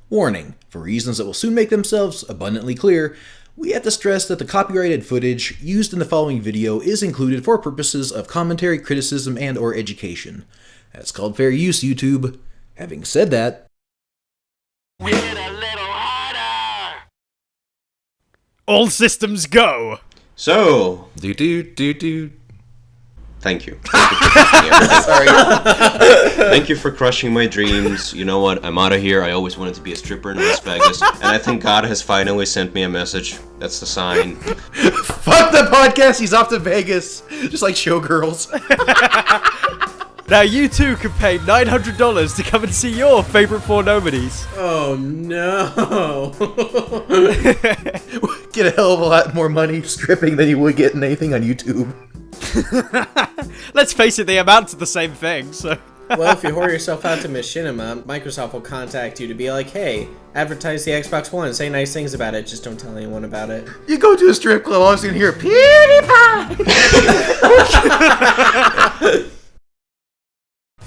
Warning, for reasons that will soon make themselves abundantly clear, we have to stress that the copyrighted footage used in the following video is included for purposes of commentary, criticism, and or education. That's called fair use, YouTube. Having said that, Hit a little harder! All systems go! So, Thank thank you. Thank you for crushing everything. Sorry. Thank you for crushing my dreams. You know what? I'm out of here. I always wanted to be a stripper in Las Vegas, and I think God has finally sent me a message. That's the sign. Fuck the podcast, he's off to Vegas. Just like showgirls. Now you too can pay $900 to come and see your favorite four nobodies. Oh no. Get a hell of a lot more money stripping than you would get in anything on YouTube. Let's face it, they amount to the same thing, so... Well, if you whore yourself out to Machinima, Microsoft will contact you to be like, hey, advertise the Xbox One, say nice things about it, just don't tell anyone about it. You go to a strip club, all of a sudden you hear PewDiePie!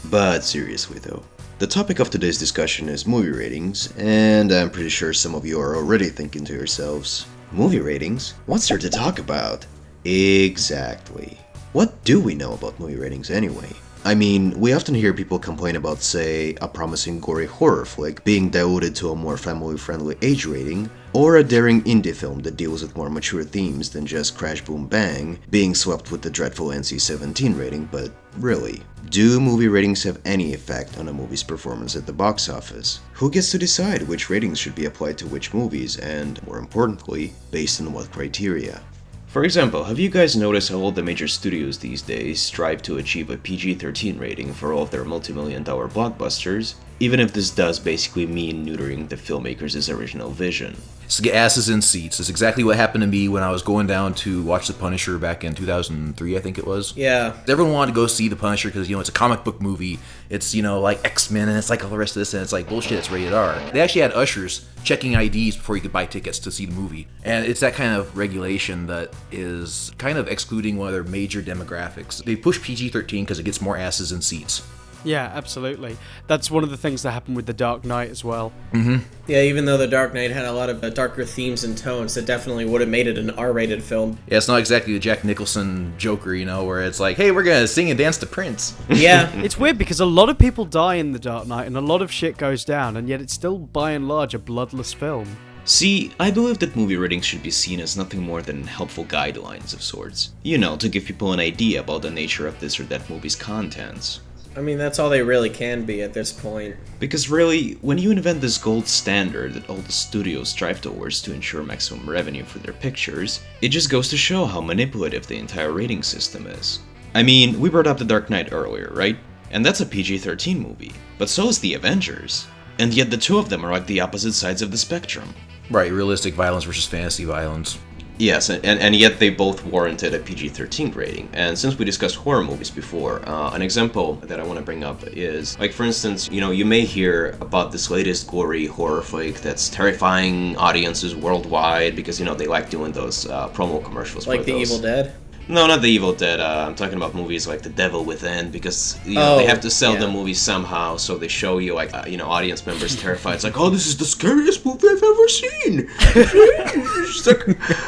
But seriously though, the topic of today's discussion is movie ratings, and I'm pretty sure some of you are already thinking to yourselves, movie ratings? What's there to talk about? Exactly. What do we know about movie ratings anyway? I mean, we often hear people complain about, say, a promising gory horror flick being diluted to a more family-friendly age rating, or a daring indie film that deals with more mature themes than just Crash Boom Bang being swept with the dreadful NC-17 rating, but really, do movie ratings have any effect on a movie's performance at the box office? Who gets to decide which ratings should be applied to which movies, and, more importantly, based on what criteria? For example, have you guys noticed how all the major studios these days strive to achieve a PG-13 rating for all of their multi-million-dollar blockbusters, even if this does basically mean neutering the filmmakers' original vision? To get asses in seats. It's exactly what happened to me when I was going down to watch The Punisher back in 2003, I think it was. Yeah. Everyone wanted to go see The Punisher because, it's a comic book movie. It's, like X-Men and it's like all the rest of this, and it's like, bullshit, it's rated R. They actually had ushers checking IDs before you could buy tickets to see the movie. And it's that kind of regulation that is kind of excluding one of their major demographics. They push PG-13 because it gets more asses in seats. Yeah, absolutely. That's one of the things that happened with The Dark Knight as well. Mm-hmm. Yeah, even though The Dark Knight had a lot of darker themes and tones, it definitely would have made it an R-rated film. Yeah, it's not exactly the Jack Nicholson Joker, where it's like, hey, we're gonna sing and dance to Prince. Yeah. It's weird because a lot of people die in The Dark Knight and a lot of shit goes down, and yet it's still, by and large, a bloodless film. See, I believe that movie ratings should be seen as nothing more than helpful guidelines of sorts. To give people an idea about the nature of this or that movie's contents. I mean, that's all they really can be at this point. Because really, when you invent this gold standard that all the studios strive towards to ensure maximum revenue for their pictures, it just goes to show how manipulative the entire rating system is. I mean, we brought up The Dark Knight earlier, right? And that's a PG-13 movie. But so is The Avengers. And yet the two of them are like the opposite sides of the spectrum. Right, realistic violence versus fantasy violence. Yes, and yet they both warranted a PG-13 rating. And since we discussed horror movies before, an example that I want to bring up is, like, for instance, you may hear about this latest gory horror flick that's terrifying audiences worldwide because, they like doing those promo commercials. Like The Evil Dead? No, not The Evil Dead. I'm talking about movies like The Devil Within, because they have to sell the movie somehow, so they show you audience members terrified. It's like, oh, this is the scariest movie I've ever seen. It's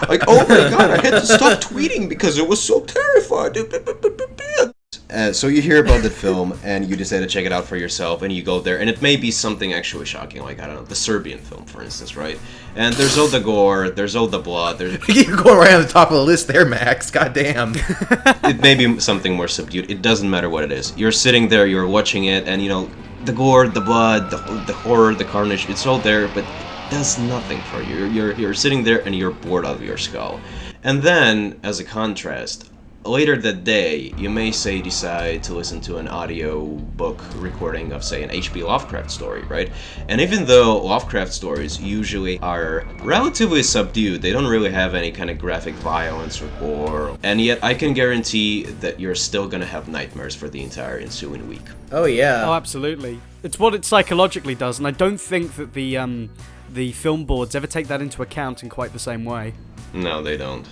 like, oh my god, I had to stop tweeting because it was so terrified. So you hear about the film and you decide to check it out for yourself, and you go there, and it may be something actually shocking, like, I don't know, the Serbian film, for instance, right? And there's all the gore, there's all the blood, You're going right on the top of the list there, Max. Goddamn. It may be something more subdued. It doesn't matter what it is. You're sitting there, you're watching it, and the gore, the blood, the horror, the carnage, it's all there, but it does nothing for you. You're sitting there and you're bored out of your skull. And then, as a contrast, later that day, you may decide to listen to an audio book recording of, say, an H.P. Lovecraft story, right? And even though Lovecraft stories usually are relatively subdued, they don't really have any kind of graphic violence or gore, and yet I can guarantee that you're still gonna have nightmares for the entire ensuing week. Oh, yeah. Oh, absolutely. It's what it psychologically does, and I don't think that the film boards ever take that into account in quite the same way. No, they don't.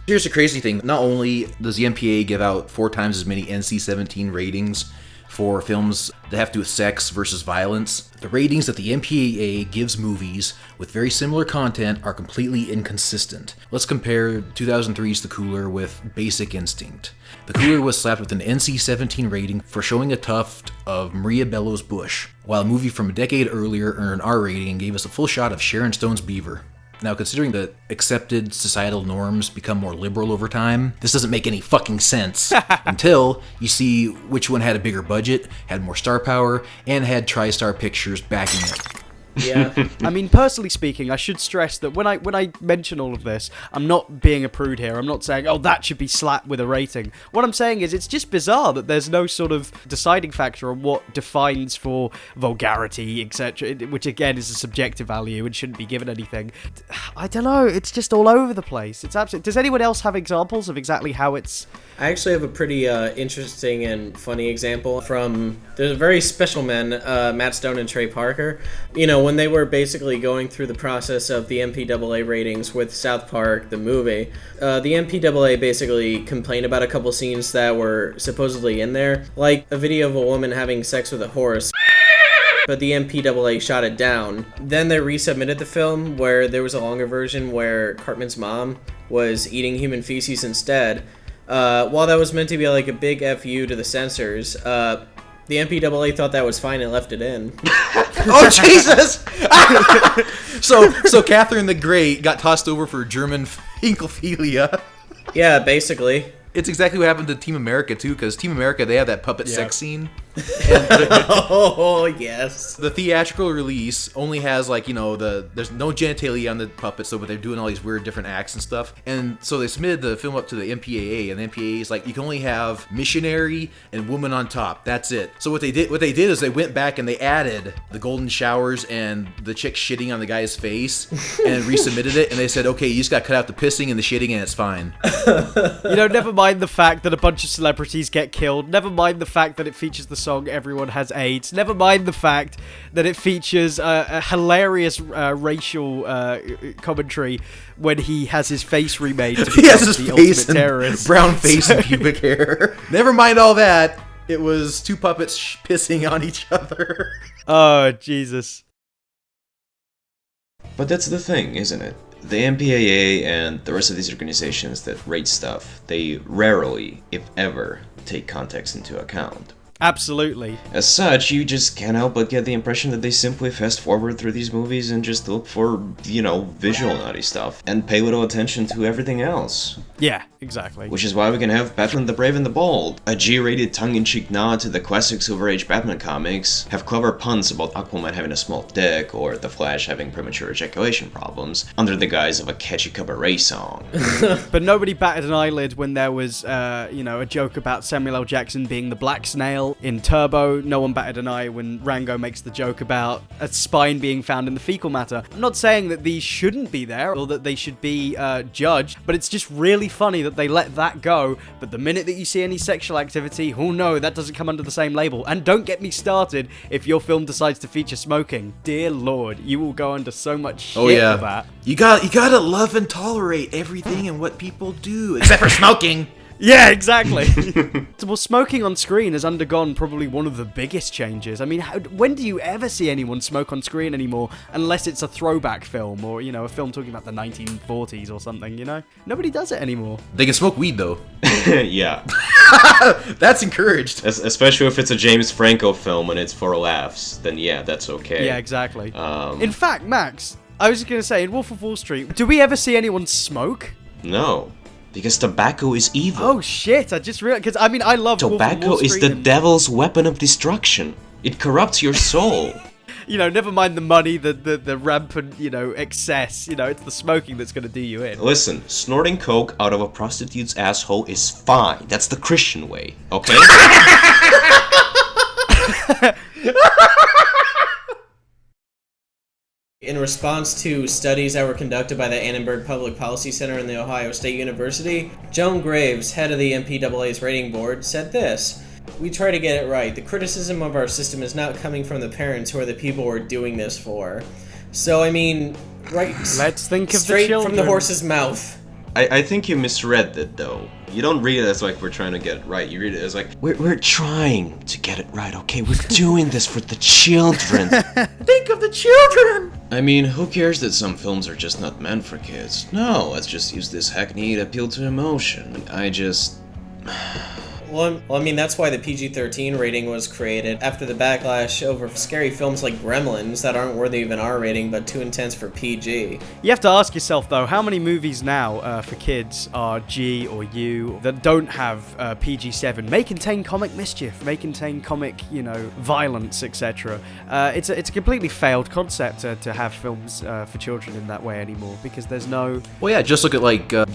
Here's the crazy thing. Not only does the MPAA give out 4 times as many NC-17 ratings for films that have to do with sex versus violence. The ratings that the MPAA gives movies with very similar content are completely inconsistent. Let's compare 2003's The Cooler with Basic Instinct. The Cooler was slapped with an NC-17 rating for showing a tuft of Maria Bellows bush, while a movie from a decade earlier earned an R rating and gave us a full shot of Sharon Stone's beaver. Now, considering that accepted societal norms become more liberal over time, this doesn't make any fucking sense until you see which one had a bigger budget, had more star power, and had TriStar Pictures backing it. Yeah. I mean, personally speaking, I should stress that when I mention all of this, I'm not being a prude here. I'm not saying, oh, that should be slapped with a rating. What I'm saying is it's just bizarre that there's no sort of deciding factor on what defines for vulgarity, etc., which again is a subjective value and shouldn't be given anything. I don't know. It's just all over the place. It's absolutely. Does anyone else have examples of exactly how it's? I actually have a pretty interesting and funny example from there's a very special men, Matt Stone and Trey Parker. You know, when they were basically going through the process of the MPAA ratings with South Park, the movie, the MPAA basically complained about a couple scenes that were supposedly in there, like a video of a woman having sex with a horse. But the MPAA shot it down. Then they resubmitted the film where there was a longer version where Cartman's mom was eating human feces instead. While that was meant to be like a big FU to the censors, the MPAA thought that was fine and left it in. Oh, Jesus! So Catherine the Great got tossed over for German hinkophilia. Yeah, basically. It's exactly what happened to Team America, too, because Team America, they have that puppet sex scene. Oh, yes. The theatrical release only has, like, you know, there's no genitalia on the puppet, but they're doing all these weird different acts and stuff. And so they submitted the film up to the MPAA, and the MPAA is like, you can only have missionary and woman on top. That's it. So what they did is they went back and they added the golden showers and the chick shitting on the guy's face and resubmitted it. And they said, okay, you just got to cut out the pissing and the shitting and it's fine. You know, never mind the fact that a bunch of celebrities get killed. Never mind the fact that it features the song Everyone Has AIDS. Never mind the fact that it features a hilarious racial commentary when he has his face remade to become the ultimate terrorist. Brown face and pubic hair. Never mind all that. It was two puppets pissing on each other. Oh, Jesus. But that's the thing, isn't it? The MPAA and the rest of these organizations that rate stuff, they rarely, if ever, take context into account. Absolutely. As such, you just can't help but get the impression that they simply fast forward through these movies and just look for, you know, visual naughty stuff and pay little attention to everything else. Yeah, exactly. Which is why we can have Batman the Brave and the Bold, a G-rated tongue-in-cheek nod to the classic Silver Age Batman comics, have clever puns about Aquaman having a small dick or The Flash having premature ejaculation problems, under the guise of a catchy cabaret song. But nobody batted an eyelid when there was, you know, a joke about Samuel L. Jackson being the Black Snail in Turbo. No one batted an eye when Rango makes the joke about a spine being found in the fecal matter. I'm not saying that these shouldn't be there or that they should be judged, but it's just really funny that they let that go. But the minute that you see any sexual activity, oh no, that doesn't come under the same label. And don't get me started if your film decides to feature smoking. Dear Lord, you will go under so much shit for that. You gotta love and tolerate everything and what people do, except for smoking. Yeah, exactly. Well, smoking on screen has undergone probably one of the biggest changes. I mean, when do you ever see anyone smoke on screen anymore, unless it's a throwback film or, you know, a film talking about the 1940s or something, you know? Nobody does it anymore. They can smoke weed, though. Yeah. That's encouraged. Especially if it's a James Franco film and it's for laughs, then yeah, that's okay. Yeah, exactly. In fact, Max, I was going to say, in Wolf of Wall Street, do we ever see anyone smoke? No. Because tobacco is evil. Oh shit, I just realized, because I mean, I love tobacco Wolf of Wall Street is the devil's weapon of destruction. It corrupts your soul. You know, never mind the money, the rampant, you know, excess, you know, it's the smoking that's going to do you in. Listen, snorting coke out of a prostitute's asshole is fine. That's the Christian way, okay? In response to studies that were conducted by the Annenberg Public Policy Center and the Ohio State University, Joan Graves, head of the MPAA's rating board, said this: "We try to get it right. The criticism of our system is not coming from the parents who are the people we're doing this for." So, I mean, right? Let's think of the straight children. from the horse's mouth. I think you misread it though. You don't read it as like we're trying to get it right. You read it as like we're trying to get it right. Okay, we're doing this for the children. Think of the children! I mean, who cares that some films are just not meant for kids? No, let's just use this hackneyed appeal to emotion. Well, I mean, that's why the PG-13 rating was created after the backlash over scary films like Gremlins that aren't worthy of an R rating but too intense for PG. You have to ask yourself, though, how many movies now for kids are G or U that don't have PG-7, may contain comic mischief, may contain comic, violence, etc. It's a completely failed concept to have films for children in that way anymore, because there's no... Well, yeah, just look at,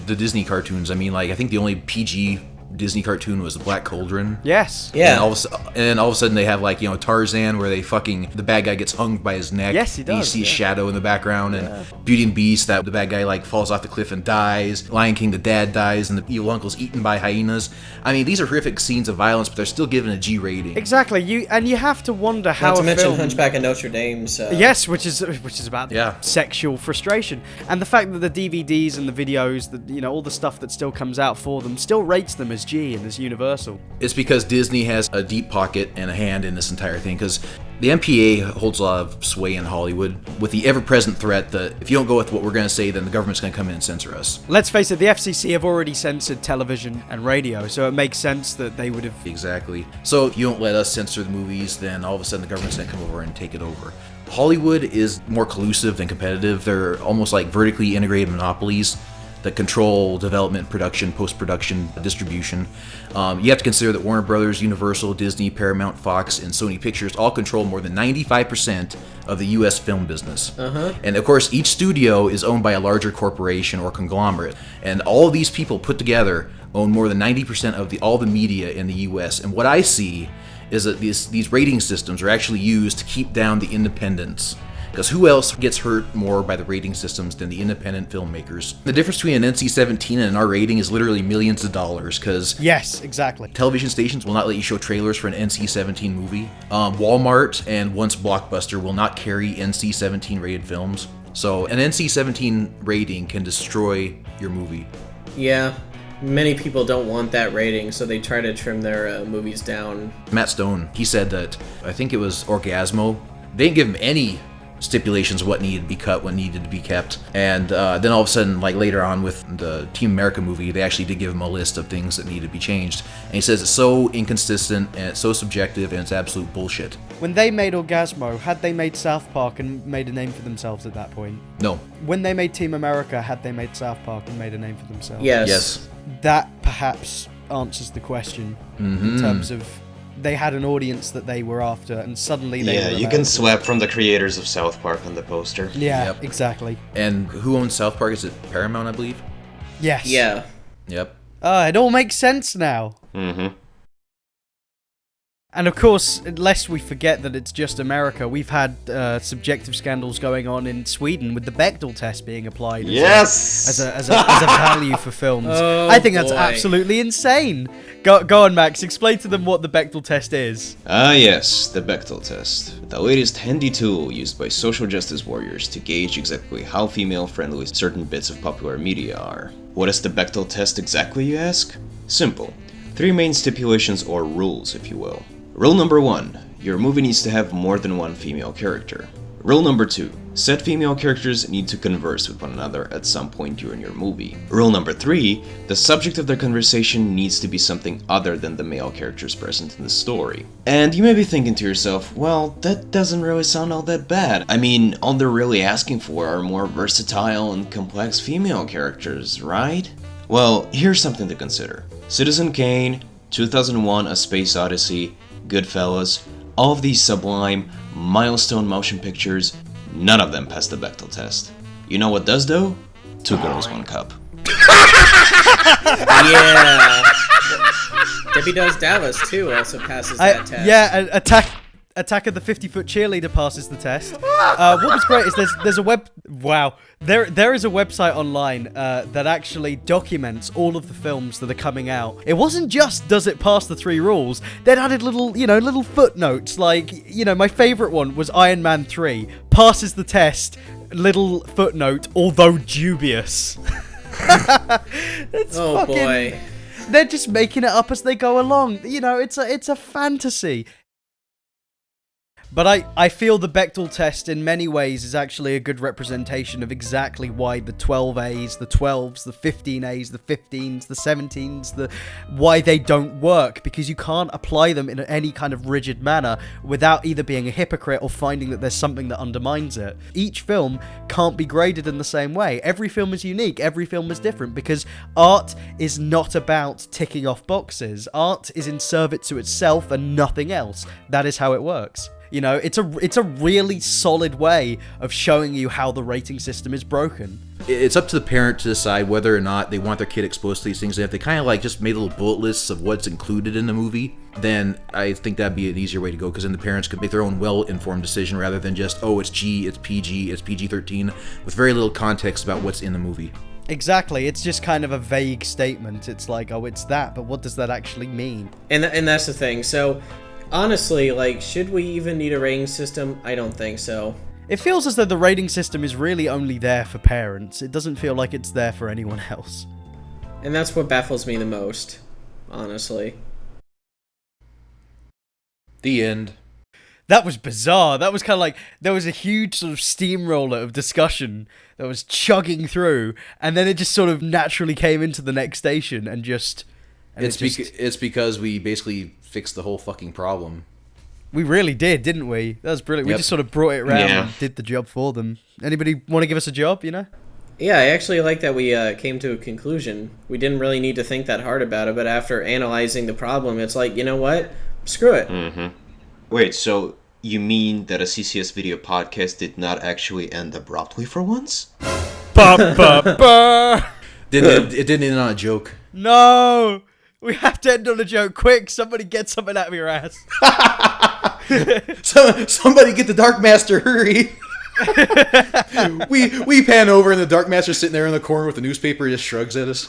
the Disney cartoons. I mean, I think the only PG Disney cartoon was The Black Cauldron. Yes. Yeah. And then all of a sudden they have Tarzan, where the bad guy gets hung by his neck. Yes, he does. And you see a shadow in the background, and Beauty and Beast, that the bad guy falls off the cliff and dies. Lion King, the dad dies, and the evil uncle's eaten by hyenas. I mean, these are horrific scenes of violence, but they're still given a G rating. Exactly. You have to wonder how. Not to mention film... Hunchback of Notre Dame. Yes, which is about sexual frustration, and the fact that the DVDs and the videos, all the stuff that still comes out for them, still rates them as G and as universal. It's because Disney has a deep pocket and a hand in this entire thing, because the MPAA holds a lot of sway in Hollywood, with the ever-present threat that if you don't go with what we're going to say, then the government's going to come in and censor us. Let's face it, the FCC have already censored television and radio, so it makes sense that they would have... Exactly. So if you don't let us censor the movies, then all of a sudden the government's going to come over and take it over. Hollywood is more collusive than competitive. They're almost like vertically integrated monopolies that control development, production, post-production, distribution. You have to consider that Warner Brothers, Universal, Disney, Paramount, Fox, and Sony Pictures all control more than 95% of the U.S. film business. And of course, each studio is owned by a larger corporation or conglomerate. And all of these people put together own more than 90% of all the media in the U.S. And what I see is that these rating systems are actually used to keep down the independents. Because who else gets hurt more by the rating systems than the independent filmmakers? The difference between an NC-17 and an R rating is literally millions of dollars, because... Yes, exactly. Television stations will not let you show trailers for an NC-17 movie. Walmart and once Blockbuster will not carry NC-17 rated films. So an NC-17 rating can destroy your movie. Yeah. Many people don't want that rating, so they try to trim their movies down. Matt Stone, he said that, I think it was Orgasmo, they didn't give him any stipulations of what needed to be cut, what needed to be kept, and then all of a sudden, later on with the Team America movie, they actually did give him a list of things that needed to be changed, and he says it's so inconsistent and it's so subjective and it's absolute bullshit. When they made Orgasmo, had they made South Park and made a name for themselves at that point? No. When they made Team America, had they made South Park and made a name for themselves? Yes. That perhaps answers the question in terms of they had an audience that they were after, and suddenly they were you can swap from the creators of South Park on the poster. Yeah, Yep. Exactly. And who owns South Park? Is it Paramount, I believe? Yes. Yeah. Yep. It all makes sense now. Mm-hmm. And of course, lest we forget that it's just America, we've had subjective scandals going on in Sweden with the Bechdel test being applied as a value for films. Oh, I think that's boy. absolutely insane. Go on, Max. Explain to them what the Bechdel test is. Yes, the Bechdel test. The latest handy tool used by social justice warriors to gauge exactly how female-friendly certain bits of popular media are. What is the Bechdel test exactly, you ask? Simple. 3 main stipulations or rules, if you will. Rule number 1. Your movie needs to have more than one female character. Rule number 2. Said female characters need to converse with one another at some point during your movie. Rule number 3. The subject of their conversation needs to be something other than the male characters present in the story. And you may be thinking to yourself, well, that doesn't really sound all that bad. I mean, all they're really asking for are more versatile and complex female characters, right? Well, here's something to consider. Citizen Kane, 2001: A Space Odyssey, Goodfellas, all of these sublime, milestone motion pictures, none of them passed the Bechdel test. You know what does though? 2 Girls, 1 Cup. Yeah. Debbie Does Dallas too also passes that test. Yeah, Attack of the 50-foot cheerleader passes the test. What was great is there's a there is a website online that actually documents all of the films that are coming out. It wasn't just does it pass the 3 rules. They'd added little footnotes, my favorite one was Iron Man 3 passes the test. Little footnote, although dubious. It's Oh fucking, boy. They're just making it up as they go along. You know, it's a fantasy. But I feel the Bechdel test in many ways is actually a good representation of exactly why the 12As, the 12s, the 15As, the 15s, the 17s, why they don't work, because you can't apply them in any kind of rigid manner without either being a hypocrite or finding that there's something that undermines it. Each film can't be graded in the same way. Every film is unique, every film is different, because art is not about ticking off boxes. Art is in service to itself and nothing else. That is how it works. You know, it's a really solid way of showing you how the rating system is broken. It's up to the parent to decide whether or not they want their kid exposed to these things. And if they kind of like just made little bullet lists of what's included in the movie, then I think that'd be an easier way to go, because then the parents could make their own well-informed decision rather than just, oh, it's G, it's PG, it's PG-13, with very little context about what's in the movie. Exactly, it's just kind of a vague statement. It's like, oh, it's that, but what does that actually mean? And that's the thing. So, honestly, like, should we even need a rating system? I don't think so. It feels as though the rating system is really only there for parents. It doesn't feel like it's there for anyone else. And that's what baffles me the most, honestly. The end. That was bizarre. That was kind of like, there was a huge sort of steamroller of discussion that was chugging through, and then it just sort of naturally came into the next station and just... It's because we basically fixed the whole fucking problem. We really did, didn't we? That was brilliant. Yep. We just sort of brought it around Yeah. and did the job for them. Anybody want to give us a job, you know? Yeah, I actually like that we came to a conclusion. We didn't really need to think that hard about it, but after analyzing the problem, it's like, you know what? Screw it. Wait, so you mean that a CCS Video Podcast did not actually end abruptly for once? Ba-ba-ba! It didn't end on a joke. No! We have to end on a joke. Quick, somebody get something out of your ass. Somebody get the Dark Master, hurry! we pan over and the Dark Master's sitting there in the corner with the newspaper, just shrugs at us.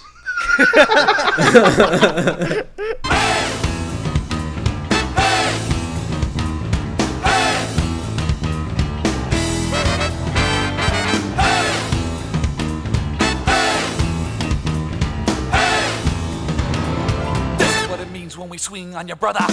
When we swing on your brother.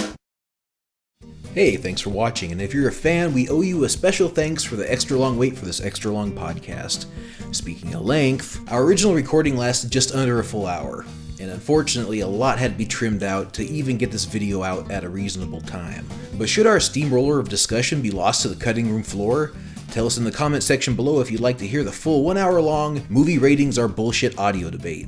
Hey, thanks for watching, and if you're a fan, we owe you a special thanks for the extra long wait for this extra long podcast. Speaking of length, our original recording lasted just under a full hour, and unfortunately a lot had to be trimmed out to even get this video out at a reasonable time. But should our steamroller of discussion be lost to the cutting room floor? Tell us in the comment section below if you'd like to hear the full 1 hour long Movie Ratings Are Bullshit audio debate.